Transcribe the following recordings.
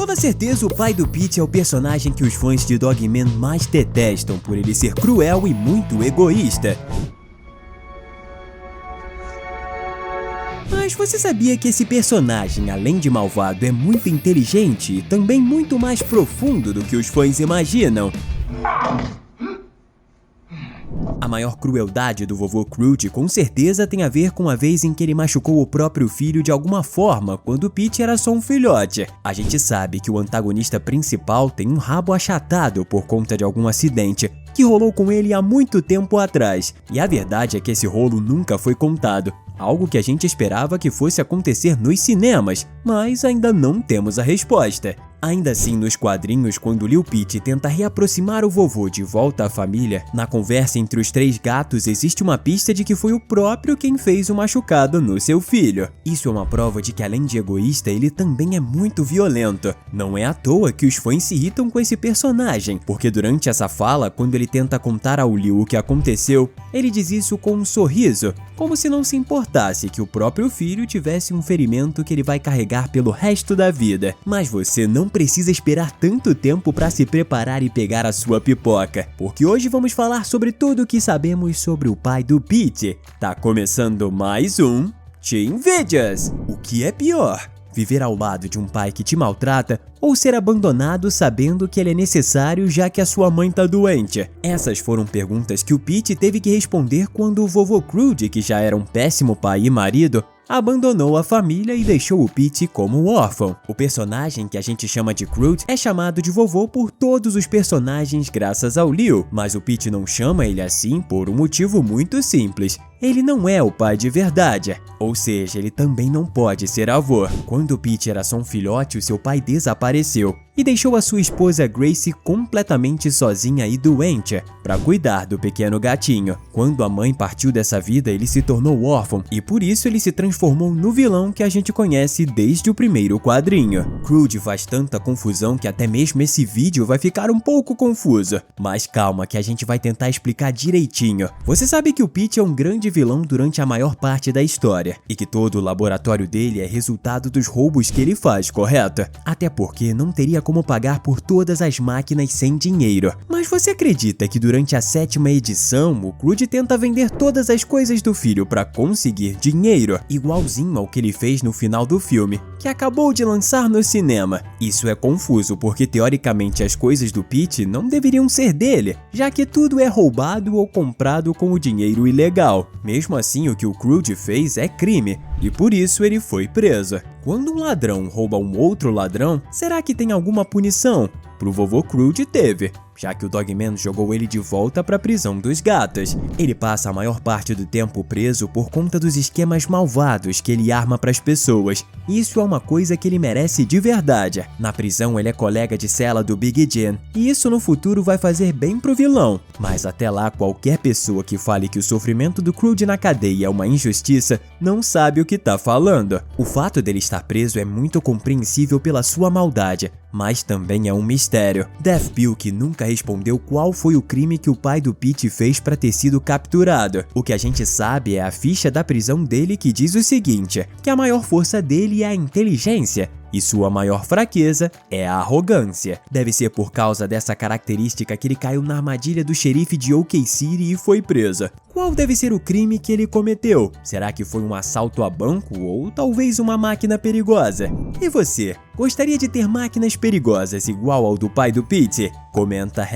toda certeza o pai do Pete é o personagem que os fãs de Dogman mais detestam por ele ser cruel e muito egoísta. Mas você sabia que esse personagem, além de malvado, é muito inteligente e também muito mais profundo do que os fãs imaginam? A maior crueldade do vovô Crude com certeza tem a ver com a vez em que ele machucou o próprio filho de alguma forma quando Pete era só um filhote. A gente sabe que o antagonista principal tem um rabo achatado por conta de algum acidente que rolou com ele há muito tempo atrás. E a verdade é que esse rolo nunca foi contado. Algo que a gente esperava que fosse acontecer nos cinemas, mas ainda não temos a resposta. Ainda assim, nos quadrinhos, quando Lil Pete tenta reaproximar o vovô de volta à família, na conversa entre os três gatos existe uma pista de que foi o próprio quem fez o machucado no seu filho. Isso é uma prova de que, além de egoísta, ele também é muito violento. Não é à toa que os fãs se irritam com esse personagem, porque durante essa fala, quando ele tenta contar ao Lil o que aconteceu, ele diz isso com um sorriso, como se não se importasse que o próprio filho tivesse um ferimento que ele vai carregar pelo resto da vida. Mas você não precisa esperar tanto tempo para se preparar e pegar a sua pipoca, porque hoje vamos falar sobre tudo o que sabemos sobre o pai do Pete. Tá começando mais um Teen Videos! O que é pior? Viver ao lado de um pai que te maltrata ou ser abandonado sabendo que ele é necessário já que a sua mãe tá doente? Essas foram perguntas que o Pete teve que responder quando o vovô Crude, que já era um péssimo pai e marido, abandonou a família e deixou o Pete como órfão. O personagem que a gente chama de Crude é chamado de vovô por todos os personagens graças ao Lil, mas o Pete não chama ele assim por um motivo muito simples. Ele não é o pai de verdade, ou seja, ele também não pode ser avô. Quando o Pete era só um filhote, o seu pai desapareceu e deixou a sua esposa Grace completamente sozinha e doente para cuidar do pequeno gatinho. Quando a mãe partiu dessa vida, ele se tornou órfão e por isso ele se transformou no vilão que a gente conhece desde o primeiro quadrinho. Crude faz tanta confusão que até mesmo esse vídeo vai ficar um pouco confuso. Mas calma que a gente vai tentar explicar direitinho. Você sabe que o Pete é um grande vilão durante a maior parte da história e que todo o laboratório dele é resultado dos roubos que ele faz, correto? Até porque não teria como pagar por todas as máquinas sem dinheiro. Mas você acredita que durante a 7ª edição, o Crude tenta vender todas as coisas do filho para conseguir dinheiro, igualzinho ao que ele fez no final do filme, que acabou de lançar no cinema? Isso é confuso porque teoricamente as coisas do Pete não deveriam ser dele, já que tudo é roubado ou comprado com o dinheiro ilegal. Mesmo assim, o que o Crude fez é crime, e por isso ele foi preso. Quando um ladrão rouba um outro ladrão, será que tem alguma punição? Pro vovô Crude teve, já que o Dogman jogou ele de volta para a prisão dos gatos. Ele passa a maior parte do tempo preso por conta dos esquemas malvados que ele arma para as pessoas. Isso é uma coisa que ele merece de verdade. Na prisão ele é colega de cela do Big Jim, e isso no futuro vai fazer bem pro vilão. Mas até lá, qualquer pessoa que fale que o sofrimento do Crude na cadeia é uma injustiça, não sabe o que tá falando. O fato dele estar preso é muito compreensível pela sua maldade, mas também é um mistério. Deathpilk nunca respondeu qual foi o crime que o pai do Pete fez para ter sido capturado. O que a gente sabe é a ficha da prisão dele que diz o seguinte, que a maior força dele é a inteligência e sua maior fraqueza é a arrogância. Deve ser por causa dessa característica que ele caiu na armadilha do xerife de OK City e foi preso. Qual deve ser o crime que ele cometeu? Será que foi um assalto a banco ou talvez uma máquina perigosa? E você, gostaria de ter máquinas perigosas igual ao do pai do Pete? Comenta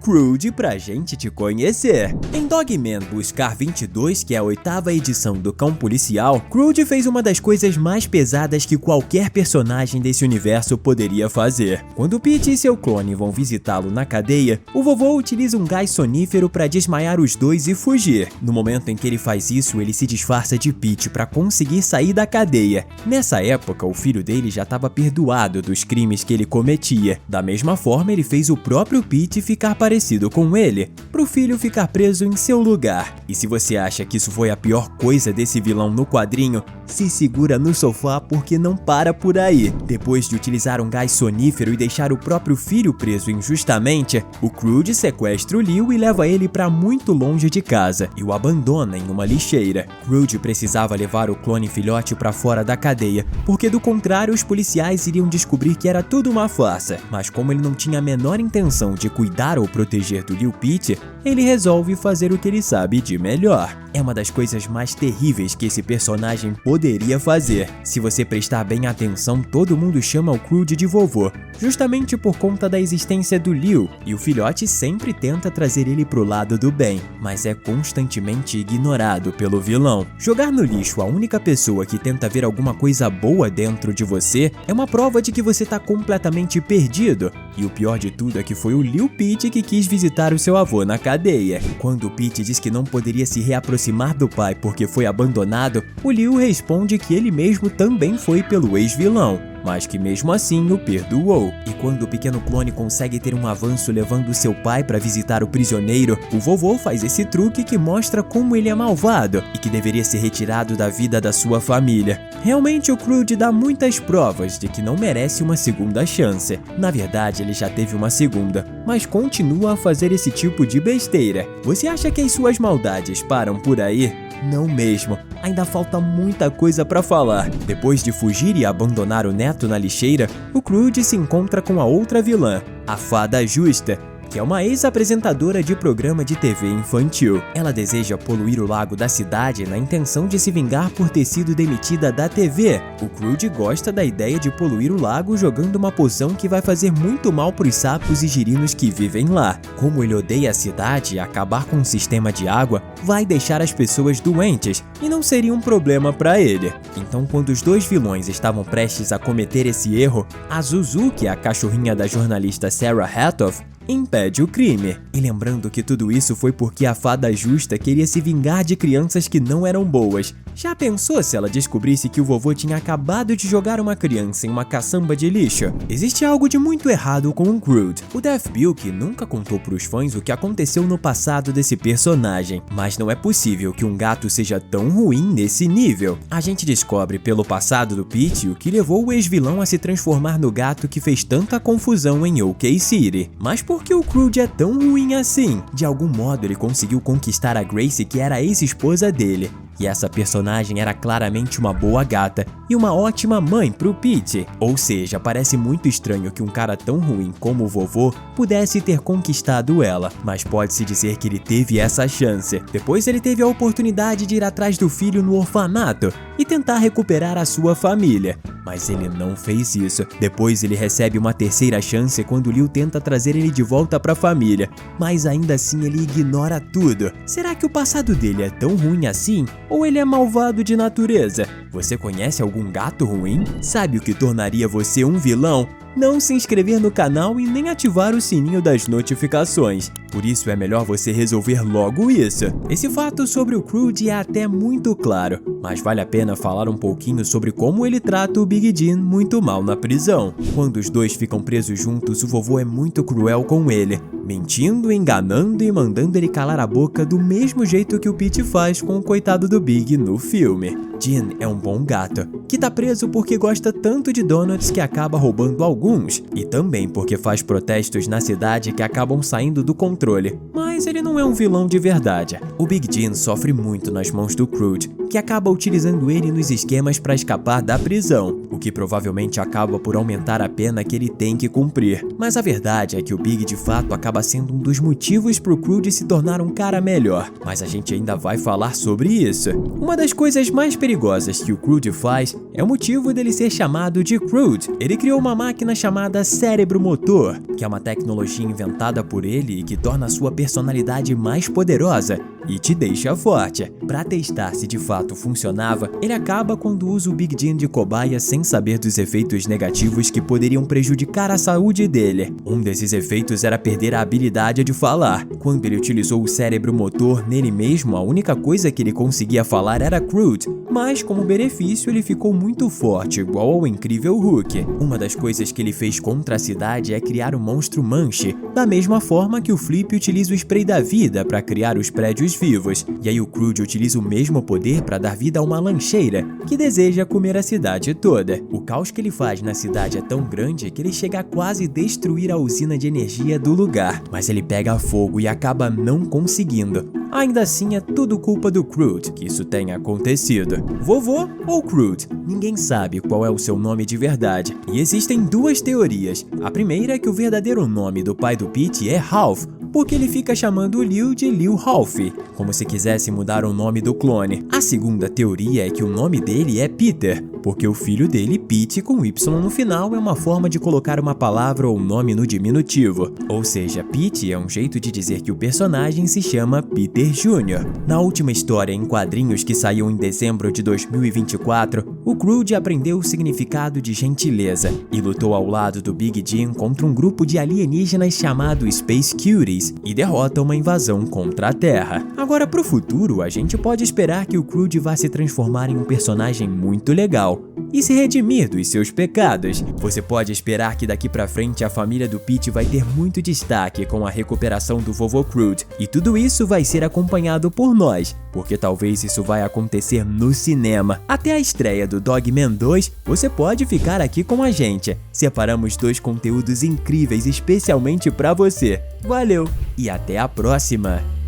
#Crude pra gente te conhecer. Em Dogman Buscar 22, que é a 8ª edição do Cão Policial, Crude fez uma das coisas mais pesadas que qualquer personagem desse universo poderia fazer. Quando Pete e seu clone vão visitá-lo na cadeia, o vovô utiliza um gás sonífero para desmaiar os dois e fugir. No momento em que ele faz isso, ele se disfarça de Pete para conseguir sair da cadeia. Nessa época, o filho dele já estava perdoado dos crimes que ele cometia. Da mesma forma, ele fez o próprio Pete ficar parecido com ele, pro filho ficar preso em seu lugar. E se você acha que isso foi a pior coisa desse vilão no quadrinho, se segura no sofá porque não para por aí. Depois de utilizar um gás sonífero e deixar o próprio filho preso injustamente, o Crude sequestra o Leo e leva ele para muito longe de casa e o abandona em uma lixeira. Crude precisava levar o clone filhote para fora da cadeia, porque do contrário os policiais iriam descobrir que era tudo uma farsa. Mas como ele não tinha a menor intenção de cuidar ou proteger do Leo Pete, ele resolve fazer o que ele sabe de melhor. É uma das coisas mais terríveis que esse personagem poderia fazer. Se você prestar bem atenção, todo mundo chama o Crude de vovô, justamente por conta da existência do Leo, e o filhote sempre tenta trazer ele pro lado do bem, mas é constantemente ignorado pelo vilão. Jogar no lixo a única pessoa que tenta ver alguma coisa boa dentro de você é uma prova de que você tá completamente perdido. E o pior de tudo é que foi o Leo Pete que quis visitar o seu avô na cadeia. Quando o Pete diz que não poderia se reaproximar do pai porque foi abandonado, o Leo responde que ele mesmo também foi pelo ex-vilão, mas que mesmo assim o perdoou. E quando o pequeno clone consegue ter um avanço levando seu pai para visitar o prisioneiro, o vovô faz esse truque que mostra como ele é malvado e que deveria ser retirado da vida da sua família. Realmente o Crude dá muitas provas de que não merece uma segunda chance. Na verdade, ele já teve uma segunda, mas continua a fazer esse tipo de besteira. Você acha que as suas maldades param por aí? Não mesmo. Ainda falta muita coisa pra falar. Depois de fugir e abandonar o neto na lixeira, o Crude se encontra com a outra vilã, a Fada Justa, que é uma ex-apresentadora de programa de TV infantil. Ela deseja poluir o lago da cidade na intenção de se vingar por ter sido demitida da TV. O Crude gosta da ideia de poluir o lago jogando uma poção que vai fazer muito mal pros sapos e girinos que vivem lá. Como ele odeia a cidade, acabar com o sistema de água vai deixar as pessoas doentes e não seria um problema para ele. Então, quando os dois vilões estavam prestes a cometer esse erro, a Zuzu, que é a cachorrinha da jornalista Sarah Hatoff, impede o crime. E lembrando que tudo isso foi porque a Fada Justa queria se vingar de crianças que não eram boas. Já pensou se ela descobrisse que o vovô tinha acabado de jogar uma criança em uma caçamba de lixo? Existe algo de muito errado com o Crude. O Def Bilk nunca contou pros fãs o que aconteceu no passado desse personagem, mas não é possível que um gato seja tão ruim nesse nível. A gente descobre pelo passado do Pete o que levou o ex-vilão a se transformar no gato que fez tanta confusão em OK City. Mas por que o Crude é tão ruim assim? De algum modo ele conseguiu conquistar a Gracie, que era a ex-esposa dele. E essa personagem era claramente uma boa gata e uma ótima mãe pro Pete. Ou seja, parece muito estranho que um cara tão ruim como o vovô pudesse ter conquistado ela, mas pode-se dizer que ele teve essa chance. Depois ele teve a oportunidade de ir atrás do filho no orfanato e tentar recuperar a sua família. Mas ele não fez isso. Depois ele recebe uma terceira chance quando Leo tenta trazer ele de volta pra família, mas ainda assim ele ignora tudo. Será que o passado dele é tão ruim assim? Ou ele é malvado de natureza? Você conhece algum gato ruim? Sabe o que tornaria você um vilão? Não se inscrever no canal e nem ativar o sininho das notificações. Por isso é melhor você resolver logo isso. Esse fato sobre o Crude é até muito claro, mas vale a pena falar um pouquinho sobre como ele trata o Big Jim muito mal na prisão. Quando os dois ficam presos juntos, o vovô é muito cruel com ele, mentindo, enganando e mandando ele calar a boca do mesmo jeito que o Pete faz com o coitado do Big no filme. Jim é um bom gato, que tá preso porque gosta tanto de donuts que acaba roubando alguns, e também porque faz protestos na cidade que acabam saindo do controle. Mas ele não é um vilão de verdade. O Big Jim sofre muito nas mãos do Crude, que acaba utilizando ele nos esquemas para escapar da prisão, o que provavelmente acaba por aumentar a pena que ele tem que cumprir. Mas a verdade é que o Big de fato acaba sendo um dos motivos pro Crude se tornar um cara melhor, mas a gente ainda vai falar sobre isso. Uma das coisas mais perigosas que o Crude faz é o motivo dele ser chamado de Crude. Ele criou uma máquina chamada Cérebro Motor, que é uma tecnologia inventada por ele e que torna a sua personalidade mais poderosa e te deixa forte. Para testar se de fato funcionava, ele acaba quando usa o Big Jim de cobaia sem saber dos efeitos negativos que poderiam prejudicar a saúde dele. Um desses efeitos era perder a habilidade de falar. Quando ele utilizou o cérebro motor nele mesmo, a única coisa que ele conseguia falar era Crude, mas como benefício ele ficou muito forte, igual ao incrível Hulk. Uma das coisas que ele fez contra a cidade é criar o monstro Manche, da mesma forma que o Flip utiliza o spray da vida para criar os prédios vivos. E aí o Crude utiliza o mesmo poder para dar vida a uma lancheira, que deseja comer a cidade toda. O caos que ele faz na cidade é tão grande que ele chega a quase destruir a usina de energia do lugar, mas ele pega fogo e acaba não conseguindo. Ainda assim, é tudo culpa do Crude que isso tenha acontecido. Vovô ou Crude? Ninguém sabe qual é o seu nome de verdade, e existem duas teorias. A primeira é que o verdadeiro nome do pai do Pete é Ralph, porque ele fica chamando o Lil de Lil Ralph, como se quisesse mudar o nome do clone. A segunda teoria é que o nome dele é Peter, porque o filho dele, Pete, com Y no final, é uma forma de colocar uma palavra ou nome no diminutivo. Ou seja, Pete é um jeito de dizer que o personagem se chama Peter Jr. Na última história em quadrinhos que saiu em dezembro de 2024, o Crude aprendeu o significado de gentileza e lutou ao lado do Big Jim contra um grupo de alienígenas chamado Space Cuties e derrota uma invasão contra a Terra. Agora, pro futuro, a gente pode esperar que o Crude vá se transformar em um personagem muito legal e se redimir dos seus pecados. Você pode esperar que daqui pra frente a família do Pete vai ter muito destaque com a recuperação do vovô Crude, e tudo isso vai ser acompanhado por nós, porque talvez isso vai acontecer no cinema. Até a estreia do Dogman 2, você pode ficar aqui com a gente. Separamos 2 conteúdos incríveis especialmente pra você. Valeu e até a próxima!